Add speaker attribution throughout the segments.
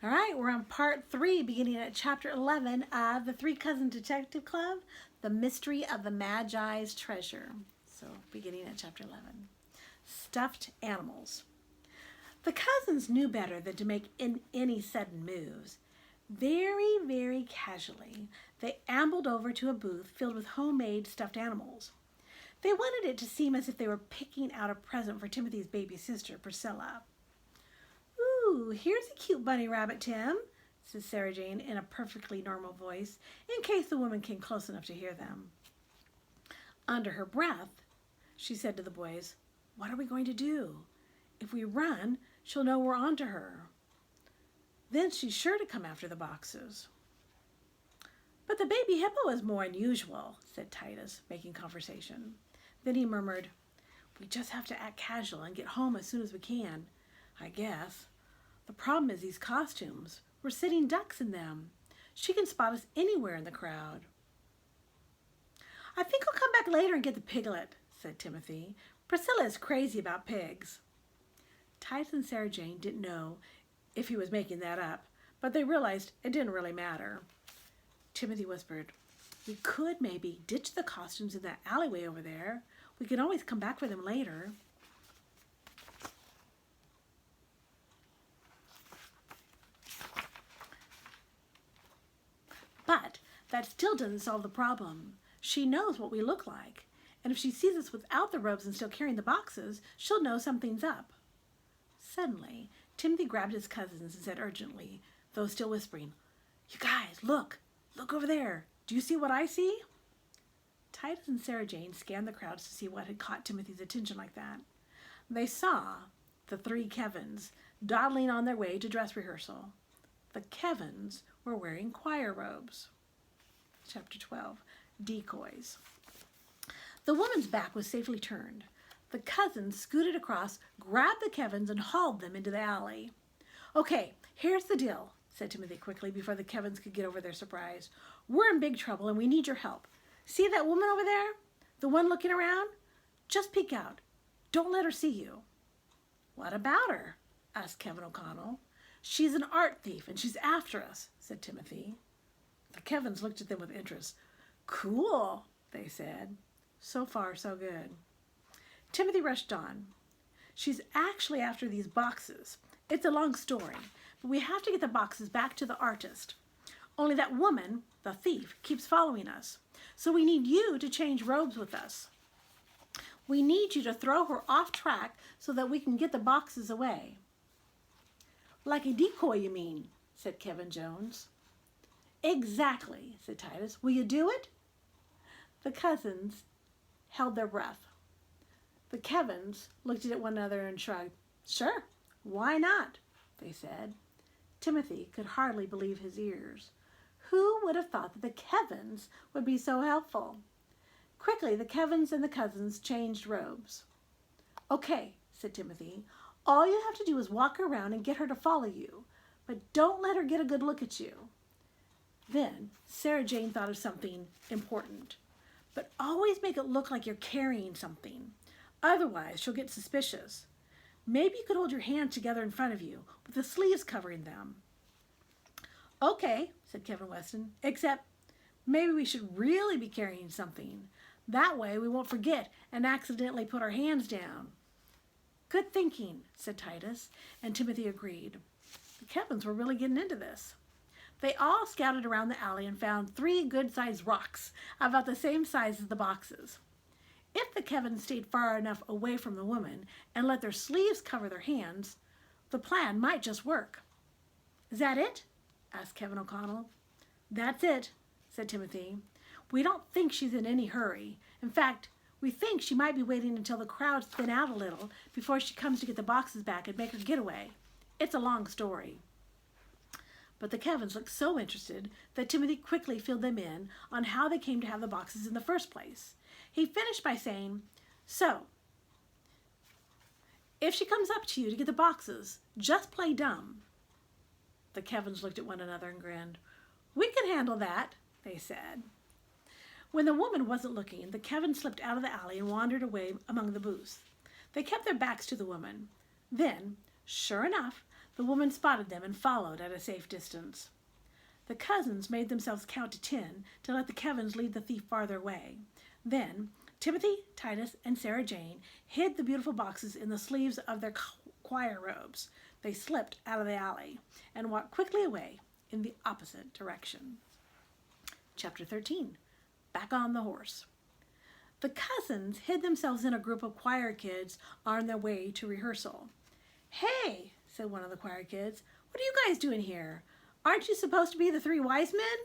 Speaker 1: All right, we're on part 3, beginning at chapter 11 of the Three Cousin Detective Club, The Mystery of the Magi's Treasure. So, beginning at chapter 11. Stuffed Animals. The cousins knew better than to make any sudden moves. Very, very casually, they ambled over to a booth filled with homemade stuffed animals. They wanted it to seem as if they were picking out a present for Timothy's baby sister, Priscilla. "Ooh, here's a cute bunny rabbit, Tim," said Sarah Jane in a perfectly normal voice, in case the woman came close enough to hear them. Under her breath, she said to the boys, "What are we going to do? If we run, she'll know we're on to her. Then she's sure to come after the boxes." "But the baby hippo is more unusual," said Titus, making conversation. Then he murmured, "We just have to act casual and get home as soon as we can, I guess. The problem is these costumes. We're sitting ducks in them. She can spot us anywhere in the crowd." "I think I'll come back later and get the piglet," said Timothy. "Priscilla is crazy about pigs." Titus and Sarah Jane didn't know if he was making that up, but they realized it didn't really matter. Timothy whispered, "We could maybe ditch the costumes in that alleyway over there. We can always come back for them later." But that still doesn't solve the problem. She knows what we look like, and if she sees us without the robes and still carrying the boxes, she'll know something's up. Suddenly, Timothy grabbed his cousins and said urgently, though still whispering, "You guys, look over there. Do you see what I see?" Titus and Sarah Jane scanned the crowds to see what had caught Timothy's attention like that. They saw the 3 Kevins dawdling on their way to dress rehearsal. The Kevins were wearing choir robes. Chapter 12, Decoys. The woman's back was safely turned. The cousins scooted across, grabbed the Kevins, and hauled them into the alley. "Okay, here's the deal," said Timothy quickly before the Kevins could get over their surprise. "We're in big trouble and we need your help. See that woman over there? The one looking around? Just peek out. Don't let her see you." "What about her?" asked Kevin O'Connell. "She's an art thief and she's after us," said Timothy. The Kevins looked at them with interest. "Cool," they said. So far, so good. Timothy rushed on. "She's actually after these boxes. It's a long story, but we have to get the boxes back to the artist. Only that woman, the thief, keeps following us. So we need you to change robes with us. We need you to throw her off track so that we can get the boxes away." "Like a decoy, you mean?" said Kevin Jones. "Exactly," said Titus. "Will you do it?" The cousins held their breath. The Kevins looked at one another and shrugged. "Sure, why not?" they said. Timothy could hardly believe his ears. Who would have thought that the Kevins would be so helpful? Quickly, the Kevins and the cousins changed robes. "Okay," said Timothy. "All you have to do is walk around and get her to follow you, but don't let her get a good look at you." Then Sarah Jane thought of something important. "But always make it look like you're carrying something. Otherwise, she'll get suspicious. Maybe you could hold your hands together in front of you, with the sleeves covering them." "Okay," said Kevin Weston, "except maybe we should really be carrying something. That way we won't forget and accidentally put our hands down." "Good thinking," said Titus, and Timothy agreed. The Kevins were really getting into this. They all scouted around the alley and found 3 good-sized rocks, about the same size as the boxes. If the Kevins stayed far enough away from the woman and let their sleeves cover their hands, the plan might just work. "Is that it?" asked Kevin O'Connell. "That's it," said Timothy. "We don't think she's in any hurry. In fact, we think she might be waiting until the crowds thin out a little before she comes to get the boxes back and make her getaway. It's a long story." But the Kevins looked so interested that Timothy quickly filled them in on how they came to have the boxes in the first place. He finished by saying, "So, if she comes up to you to get the boxes, just play dumb." The Kevins looked at one another and grinned. "We can handle that," they said. When the woman wasn't looking, the Kevins slipped out of the alley and wandered away among the booths. They kept their backs to the woman. Then, sure enough, The woman spotted them and followed at a safe distance. The cousins made themselves count to 10 to let the Kevins lead the thief farther away. Then Timothy, Titus, and Sarah Jane hid the beautiful boxes in the sleeves of their choir robes. They slipped out of the alley and walked quickly away in the opposite direction. Chapter 13. Back on the horse. The cousins hid themselves in a group of choir kids on their way to rehearsal. "Hey," said one of the choir kids, "what are you guys doing here? Aren't you supposed to be the 3 wise men?"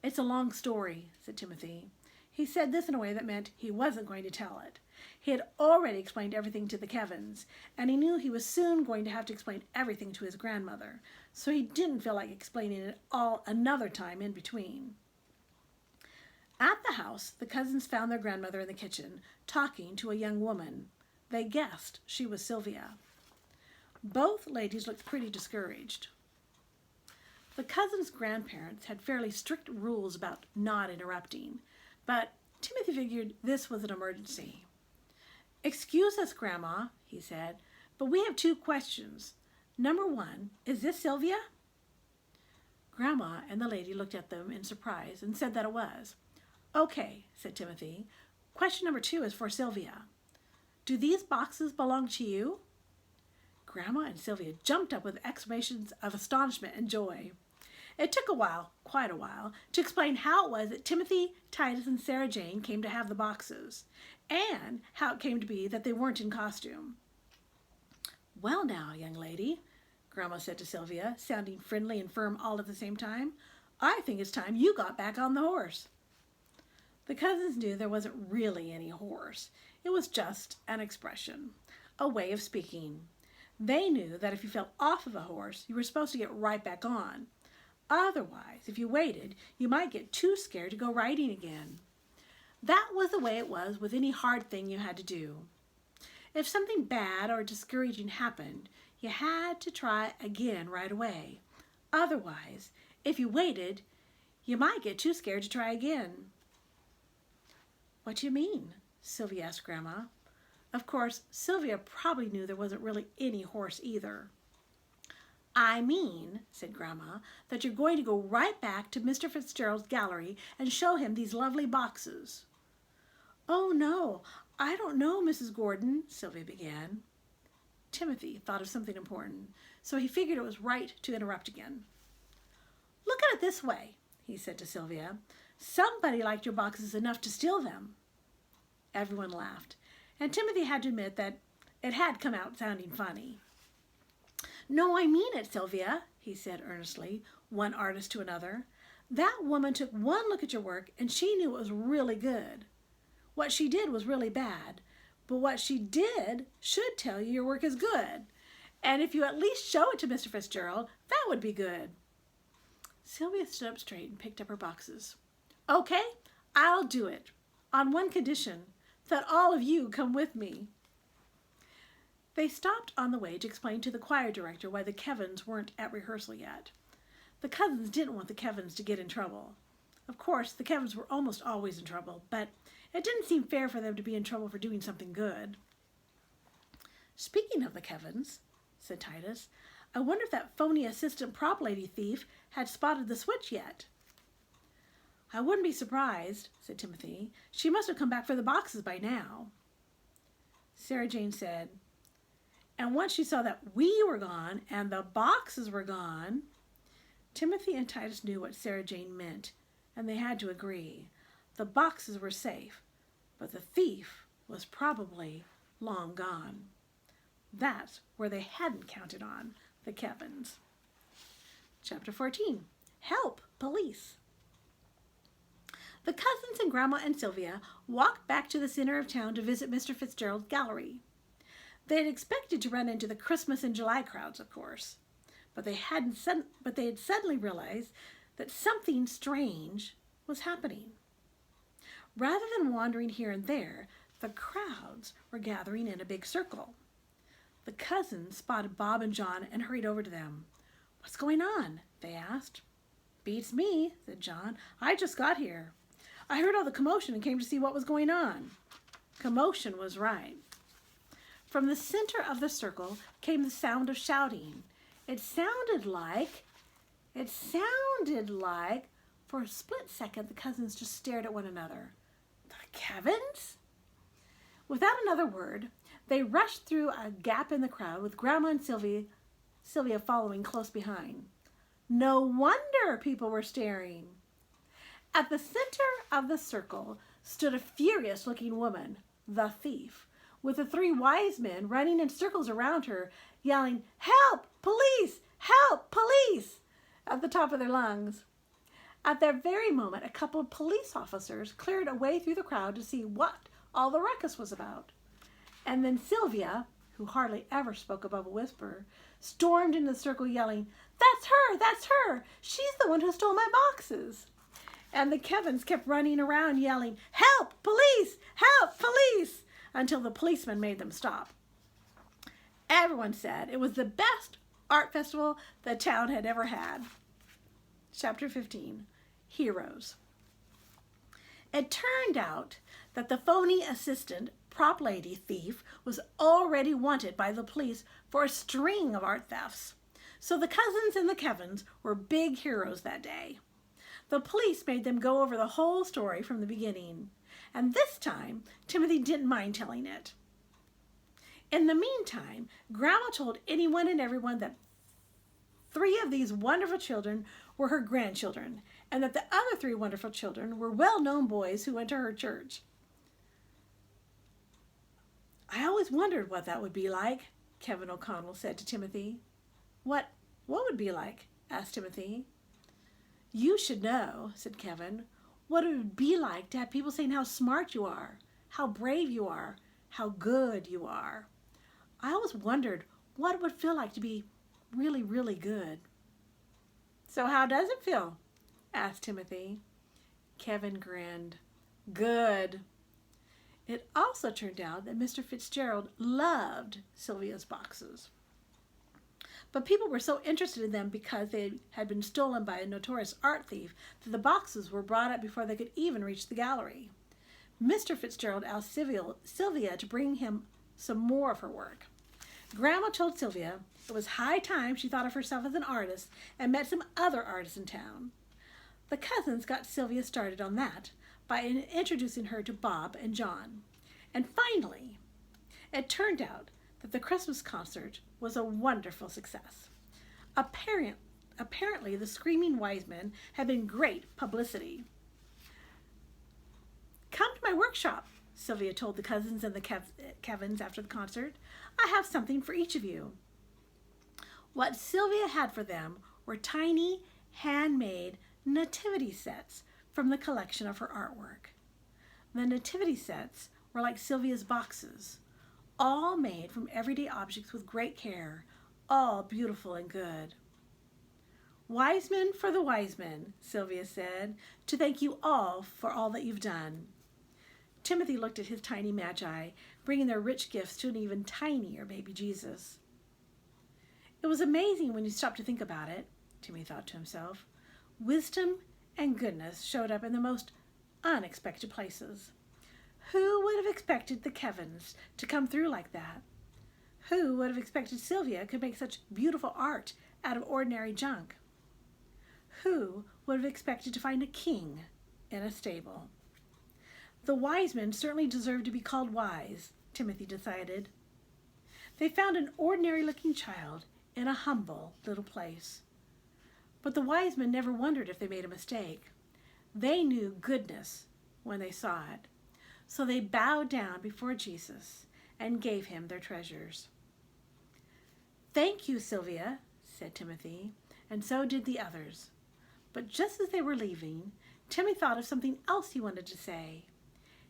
Speaker 1: "It's a long story," said Timothy. He said this in a way that meant he wasn't going to tell it. He had already explained everything to the Kevins, and he knew he was soon going to have to explain everything to his grandmother, so he didn't feel like explaining it all another time in between. At the house, the cousins found their grandmother in the kitchen, talking to a young woman. They guessed she was Sylvia. Both ladies looked pretty discouraged. The cousins' grandparents had fairly strict rules about not interrupting, but Timothy figured this was an emergency. "Excuse us, Grandma," he said, "but we have 2 questions. Number 1, is this Sylvia?" Grandma and the lady looked at them in surprise and said that it was. "Okay," said Timothy. "Question number 2 is for Sylvia. Do these boxes belong to you?" Grandma and Sylvia jumped up with exclamations of astonishment and joy. It took a while, quite a while, to explain how it was that Timothy, Titus, and Sarah Jane came to have the boxes, and how it came to be that they weren't in costume. "Well now, young lady," Grandma said to Sylvia, sounding friendly and firm all at the same time, "I think it's time you got back on the horse." The cousins knew there wasn't really any horse. It was just an expression, a way of speaking. They knew that if you fell off of a horse, you were supposed to get right back on. Otherwise, if you waited, you might get too scared to go riding again. That was the way it was with any hard thing you had to do. If something bad or discouraging happened, you had to try again right away. Otherwise, if you waited, you might get too scared to try again. "What do you mean?" Sylvia asked Grandma. Of course, Sylvia probably knew there wasn't really any horse either. "I mean," said Grandma, "that you're going to go right back to Mr. Fitzgerald's gallery and show him these lovely boxes." "Oh, no, I don't know, Mrs. Gordon," Sylvia began. Timothy thought of something important, so he figured it was right to interrupt again. "Look at it this way," he said to Sylvia. "Somebody liked your boxes enough to steal them." Everyone laughed, and Timothy had to admit that it had come out sounding funny. "No, I mean it, Sylvia," he said earnestly, one artist to another. "That woman took one look at your work and she knew it was really good. What she did was really bad, but what she did should tell you your work is good. And if you at least show it to Mr. Fitzgerald, that would be good." Sylvia stood up straight and picked up her boxes. "Okay, I'll do it, on one condition, that all of you come with me." They stopped on the way to explain to the choir director why the Kevins weren't at rehearsal yet. The cousins didn't want the Kevins to get in trouble. Of course, the Kevins were almost always in trouble, but it didn't seem fair for them to be in trouble for doing something good. "Speaking of the Kevins," said Titus, "I wonder if that phony assistant prop lady thief had spotted the switch yet." "I wouldn't be surprised," said Timothy. "She must have come back for the boxes by now." Sarah Jane said, "And once she saw that we were gone and the boxes were gone—" Timothy and Titus knew what Sarah Jane meant, and they had to agree. The boxes were safe, but the thief was probably long gone. That's where they hadn't counted on the Kevins. Chapter 14. Help, Police. The cousins and Grandma and Sylvia walked back to the center of town to visit Mr. Fitzgerald's gallery. They had expected to run into the Christmas and July crowds, of course, but they had suddenly realized that something strange was happening. Rather than wandering here and there, the crowds were gathering in a big circle. The cousins spotted Bob and John and hurried over to them. "What's going on?" they asked. "Beats me," said John. "I just got here. I heard all the commotion and came to see what was going on." Commotion was right. From the center of the circle came the sound of shouting. It sounded like, for a split second, the cousins just stared at one another. The Kevins? Without another word, they rushed through a gap in the crowd with Grandma and Sylvia following close behind. No wonder people were staring. At the center of the circle stood a furious-looking woman, the thief, with the three wise men running in circles around her, yelling, "Help! Police! Help! Police!" at the top of their lungs. At that very moment, a couple of police officers cleared a way through the crowd to see what all the ruckus was about. And then Sylvia, who hardly ever spoke above a whisper, stormed into the circle yelling, "That's her! That's her! She's the one who stole my boxes!" And the Kevins kept running around yelling, "Help! Police! Help! Police!" until the policeman made them stop. Everyone said it was the best art festival the town had ever had. Chapter 15, Heroes. It turned out that the phony assistant prop lady thief was already wanted by the police for a string of art thefts. So the cousins and the Kevins were big heroes that day. The police made them go over the whole story from the beginning, and this time Timothy didn't mind telling it. In the meantime, Grandma told anyone and everyone that 3 of these wonderful children were her grandchildren, and that the other 3 wonderful children were well-known boys who went to her church. "I always wondered what that would be like," Kevin O'Connell said to Timothy. What would be like?" asked Timothy. "You should know," said Kevin, "what it would be like to have people saying how smart you are, how brave you are, how good you are. I always wondered what it would feel like to be really, really good." "So how does it feel?" asked Timothy. Kevin grinned. "Good." It also turned out that Mr. Fitzgerald loved Sylvia's boxes. But people were so interested in them because they had been stolen by a notorious art thief that the boxes were brought up before they could even reach the gallery. Mr. Fitzgerald asked Sylvia to bring him some more of her work. Grandma told Sylvia it was high time she thought of herself as an artist and met some other artists in town. The cousins got Sylvia started on that by introducing her to Bob and John. And finally, it turned out that the Christmas concert was a wonderful success. Apparently, the Screaming Wise Men had been great publicity. "Come to my workshop," Sylvia told the cousins and the Kevins after the concert. "I have something for each of you." What Sylvia had for them were tiny, handmade nativity sets from the collection of her artwork. The nativity sets were like Sylvia's boxes, all made from everyday objects with great care, all beautiful and good. "Wise men for the wise men," Sylvia said, "to thank you all for all that you've done." Timothy looked at his tiny Magi, bringing their rich gifts to an even tinier baby Jesus. It was amazing when you stopped to think about it, Timmy thought to himself. Wisdom and goodness showed up in the most unexpected places. Who would have expected the Kevins to come through like that? Who would have expected Sylvia could make such beautiful art out of ordinary junk? Who would have expected to find a king in a stable? The wise men certainly deserved to be called wise, Timothy decided. They found an ordinary-looking child in a humble little place. But the wise men never wondered if they made a mistake. They knew goodness when they saw it. So they bowed down before Jesus and gave him their treasures. "Thank you, Sylvia," said Timothy, and so did the others. But just as they were leaving, Timmy thought of something else he wanted to say.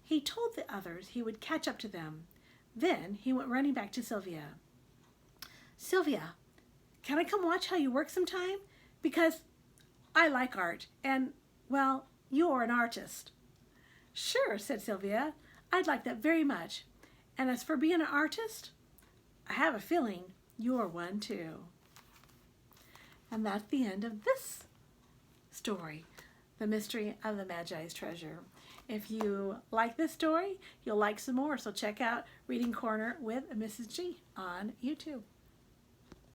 Speaker 1: He told the others he would catch up to them. Then he went running back to Sylvia. "Sylvia, can I come watch how you work sometime? Because I like art, and, well, you're an artist." "Sure," said Sylvia. "I'd like that very much. And as for being an artist, I have a feeling you're one too." And that's the end of this story, The Mystery of the Magi's Treasure. If you like this story, you'll like some more. So check out Reading Corner with Mrs. G on YouTube.